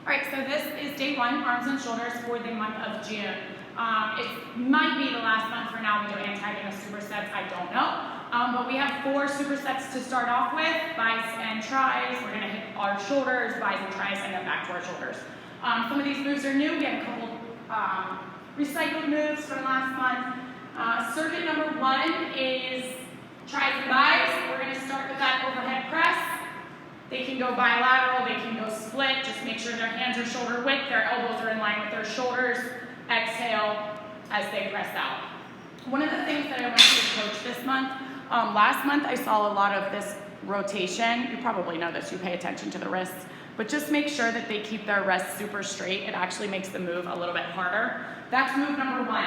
All right, so this is day one, arms and shoulders for the month of June. It might be the last month for now we do antagonist supersets, I don't know. But we have 4 supersets to start off with, biceps and tris. We're gonna hit our shoulders, biceps and tris, and then back to our shoulders. Some of these moves are new. We have a couple recycled moves from last month. Circuit number 1 is tris and biceps. We're gonna start with that overhead press. They can go bilateral, they can go split. Just make sure their hands are shoulder width, their elbows are in line with their shoulders. Exhale as they press out. One of the things that I want you to coach this month, last month I saw a lot of this rotation. You probably know this, you pay attention to the wrists, but just make sure that they keep their wrists super straight. It actually makes the move a little bit harder. That's move number 1.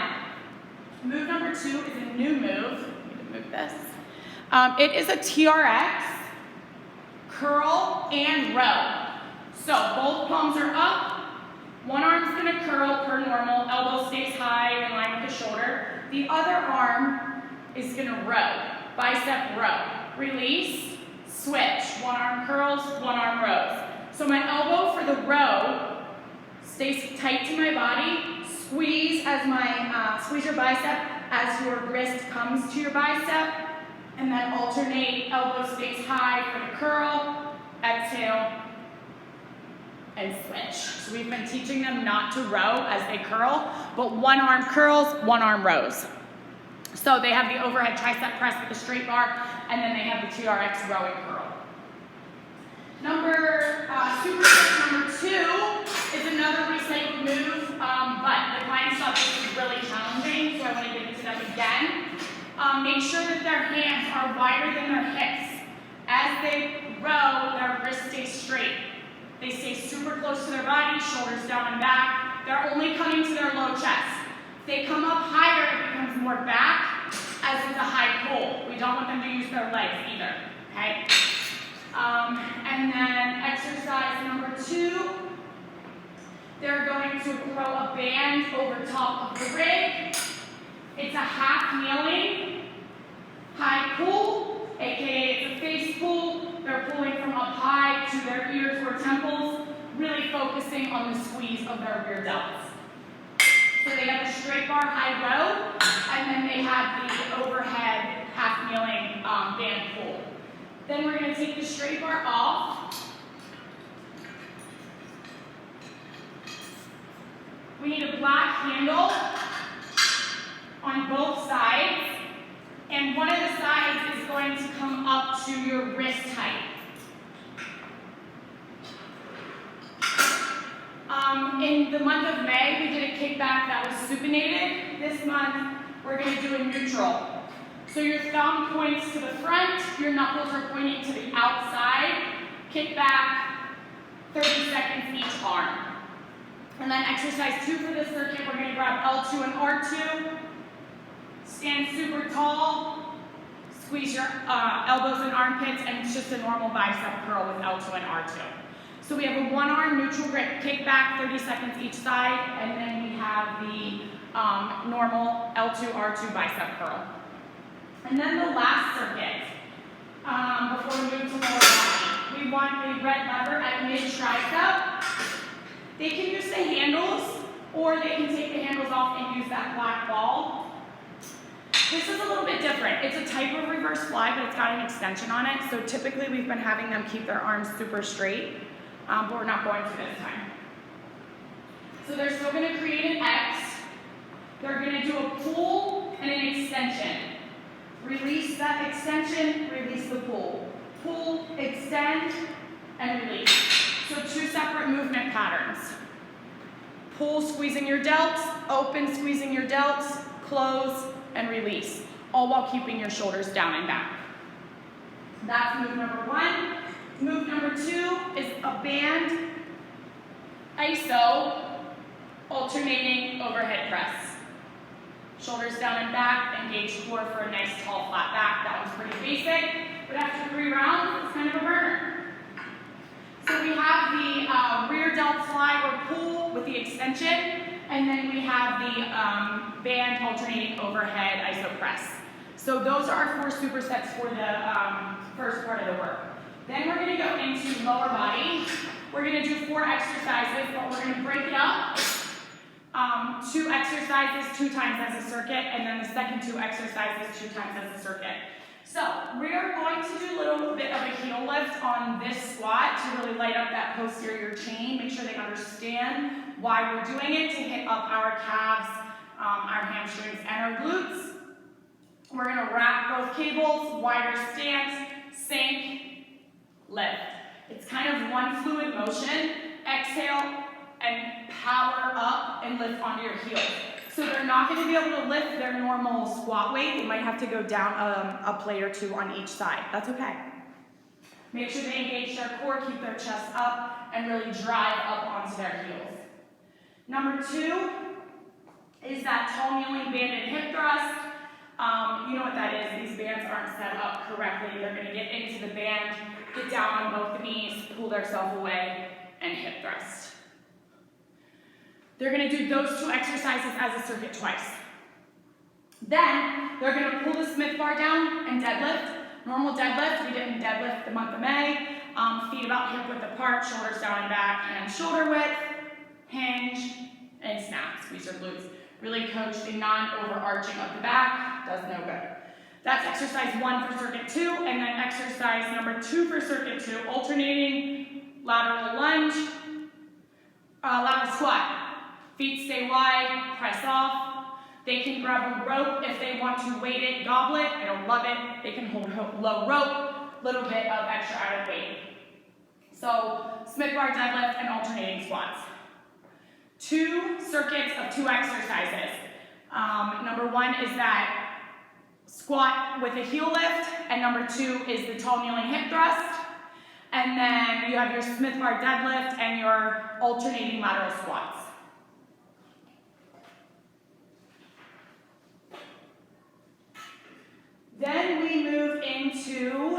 Move number 2 is a new move. Let me move this. It is a TRX, curl and row. So both palms are up. One arm's gonna curl per normal, elbow stays high in line with the shoulder. The other arm is gonna row, bicep row. Release, switch. One arm curls, one arm rows. So my elbow for the row stays tight to my body. Squeeze as squeeze your bicep as your wrist comes to your bicep. And then alternate, elbow stays high for the curl, exhale, and switch. So we've been teaching them not to row as they curl, but one arm curls, one arm rows. So they have the overhead tricep press with the straight bar, and then they have the TRX row and curl. Superset number 2 is another recycled move, but the clients thought this was really challenging, so I want to give it to them again. Make sure that their hands are wider than their hips. As they row, their wrists stay straight. They stay super close to their body, shoulders down and back. They're only coming to their low chest. If they come up higher, it becomes more back, as it's a high pull. We don't want them to use their legs either, okay? And then exercise number 2, they're going to throw a band over top of the rig. It's a half kneeling, high pull, aka it's a face pull. They're pulling from up high to their ears or temples, really focusing on the squeeze of their rear delts. So they have a straight bar high row, and then they have the overhead half kneeling band pull. Then we're going to take the straight bar off. We need a black handle on both sides, and one of the sides is going to come up to your wrist height. In the month of May, we did a kickback that was supinated. This month, we're going to do a neutral. So your thumb points to the front, your knuckles are pointing to the outside. Kickback, 30 seconds each arm. And then exercise 2 for this circuit, we're going to grab L2 and R2. Stand super tall, squeeze your elbows and armpits, and it's just a normal bicep curl with L2 and R2. So we have a 1-arm neutral grip kickback, 30 seconds each side, and then we have the normal L2, R2 bicep curl. And then the last circuit, before we move to lower body, we want a red lever at mid-tricep. They can use the handles, or they can take the handles off and use that black ball. This is a little bit different. It's a type of reverse fly, but it's got an extension on it. So typically we've been having them keep their arms super straight, but we're not going to this time. So they're still going to create an X. They're going to do a pull and an extension. Release that extension, release the pull. Pull, extend, and release. So 2 separate movement patterns. Pull, squeezing your delts, open, squeezing your delts, close, and release, all while keeping your shoulders down and back. That's move number 1. Move number 2 is a band ISO alternating overhead press. Shoulders down and back, engage core for a nice tall flat back. That one's pretty basic, but after 3 rounds, it's kind of a burner. So we have the rear delt slide or pull with the extension, and then we have the band alternating overhead iso press. So those are our 4 supersets for the first part of the work. Then we're going to go into lower body. We're gonna do 4 exercises, but we're gonna break it up. 2 exercises 2 times as a circuit, and then the second 2 exercises 2 times as a circuit. So we're going to do a little bit of a heel lift on this squat to really light up that posterior chain. Make sure they understand why we're doing it, to hit up our calves, our hamstrings, and our glutes. We're gonna wrap both cables, wider stance, sink, lift. It's kind of one fluid motion. Exhale and power up and lift onto your heels. So they're not going to be able to lift their normal squat weight. They might have to go down a plate or 2 on each side. That's okay. Make sure they engage their core, keep their chest up, and really drive up onto their heels. Number 2 is that tall kneeling banded hip thrust. You know what that is. These bands aren't set up correctly. They're going to get into the band, get down on both the knees, pull themselves away, and hip thrust. They're going to do those 2 exercises as a circuit twice. Then they're going to pull the Smith bar down and deadlift. Normal deadlift. We didn't deadlift the month of May. Feet about hip width apart, shoulders down and back, hands shoulder width, hinge, and snap. Squeeze your glutes. Really coach the non-overarching of the back. Does no good. That's exercise 1 for circuit 2, and then exercise number 2 for circuit 2, alternating lateral lunge, lateral squat. Feet stay wide, press off. They can grab a rope if they want to weight it, goblet. I don't love it. They can hold low rope, little bit of extra added weight. So Smith bar deadlift and alternating squats. 2 circuits of 2 exercises. Number 1 is that squat with a heel lift, and number 2 is the tall kneeling hip thrust. And then you have your Smith bar deadlift and your alternating lateral squats. Then we move into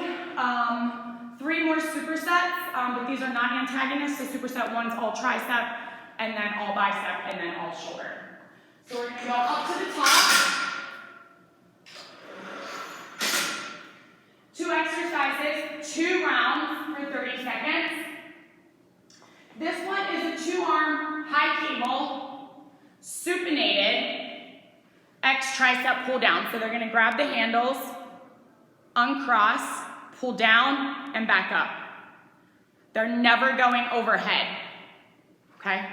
3 more supersets, but these are not antagonists. So superset 1's all tricep, and then all bicep, and then all shoulder. So we're gonna go up to the top. 2 exercises, 2 rounds for 30 seconds. This one is a 2-arm high cable, supinated, X tricep pull down. So they're gonna grab the handles, uncross, pull down, and back up. They're never going overhead, okay?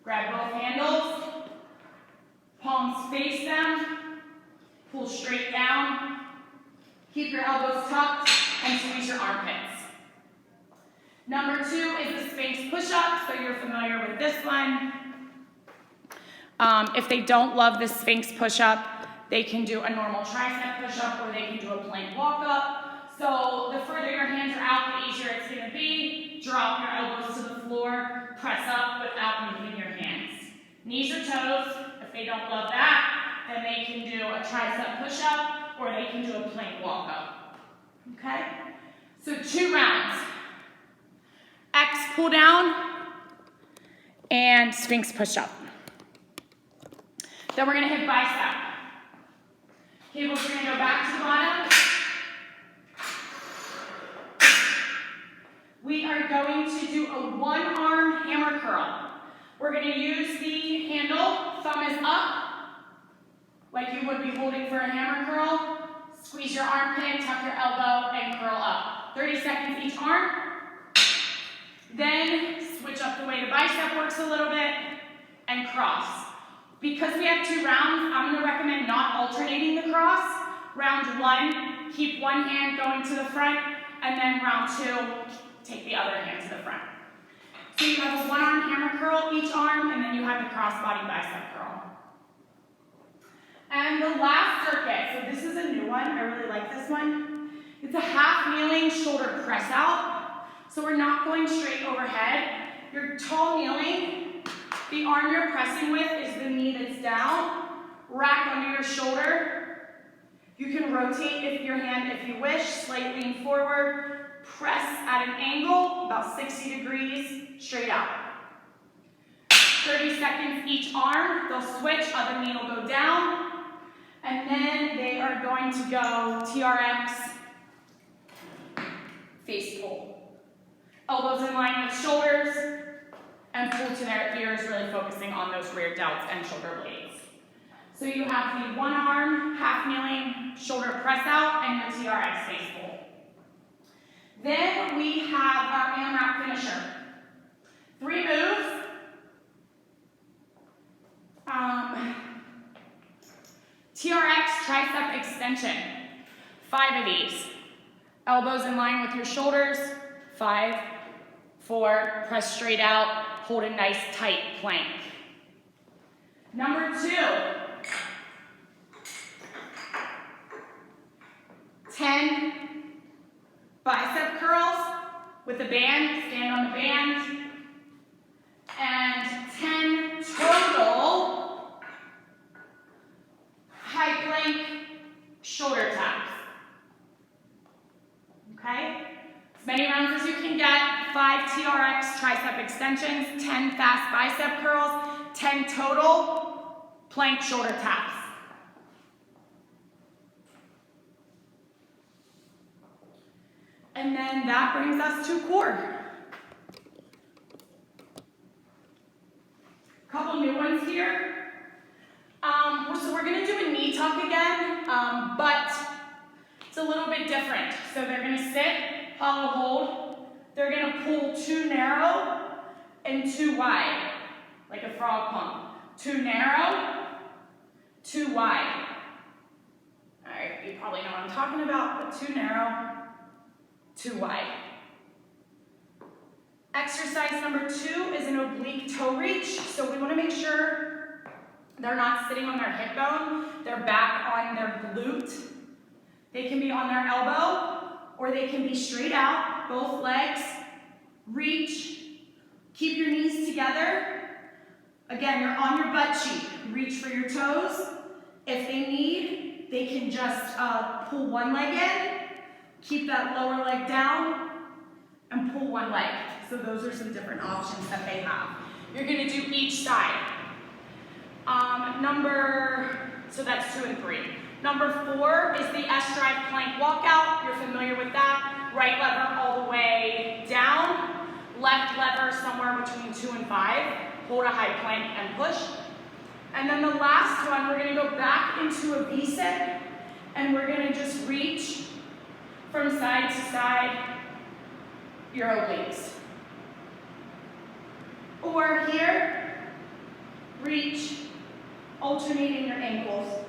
Grab both handles, palms face them, pull straight down, keep your elbows tucked, and squeeze your armpits. Number 2 is the Sphinx push-up, so you're familiar with this one. If they don't love the Sphinx push-up, they can do a normal tricep push-up, or they can do a plank walk-up. So the further your hands are out, the easier it's going to be. Drop your elbows to the floor, press up without moving your hands. Knees or toes. If they don't love that, then they can do a tricep push-up, or they can do a plank walk-up. Okay? So 2 rounds. X pull down and Sphinx push-up. Then we're going to hit bicep. Cables are going to go back to the bottom. We are going to do a 1-arm hammer curl. We're going to use the handle, thumb is up, like you would be holding for a hammer curl. Squeeze your armpit, tuck your elbow, and curl up. 30 seconds each arm. Then switch up the way the bicep works a little bit, and cross. Because we have 2 rounds, I'm going to recommend not alternating the cross. Round 1, keep one hand going to the front, and then round 2, take the other hand to the front. So you have a 1-arm hammer curl each arm, and then you have the crossbody bicep curl. And the last circuit, so this is a new one, I really like this one. It's a half kneeling shoulder press out. So we're not going straight overhead. You're tall kneeling. The arm you're pressing with is the knee that's down. Rack under your shoulder. You can rotate if you wish, slightly lean forward. Press at an angle, about 60 degrees, straight out. 30 seconds each arm. They'll switch, other knee will go down. And then they are going to go TRX, face pull. Elbows in line with shoulders, and pull to their ears, really focusing on those rear delts and shoulder blades. So you have the one arm, half kneeling, shoulder press out, and your TRX face pull. Then we have our AMRAP finisher. 3 moves. TRX tricep extension. 5 of these. Elbows in line with your shoulders. 5, 4, press straight out, hold a nice tight plank. Number 2. 10 bicep curls with a band, stand on the band. And 10 total high plank shoulder taps. Okay? As many rounds as you can get, 5 TRX tricep extensions, 10 fast bicep curls, 10 total plank shoulder taps. And then that brings us to core. Couple new ones here. So we're gonna do a knee tuck again, but it's a little bit different. So they're gonna sit, hollow hold. They're gonna pull too narrow and too wide, like a frog pump. Too narrow, too wide. All right, you probably know what I'm talking about, but too narrow, too wide. Exercise number 2 is an oblique toe reach. So we want to make sure they're not sitting on their hip bone, they're back on their glute. They can be on their elbow, or they can be straight out, both legs. Reach, keep your knees together. Again, you're on your butt cheek. Reach for your toes. If they need, they can just pull one leg in, keep that lower leg down, and pull one leg. So those are some different options that they have. You're gonna do each side. So that's 2 and 3. Number 4 is the S-drive plank walkout. You're familiar with that. Right lever all the way down. Left lever somewhere between 2 and 5. Hold a high plank and push. And then the last one, we're gonna go back into a V-sit, and we're gonna just reach from side to side your obliques. Or here, reach, alternating your ankles.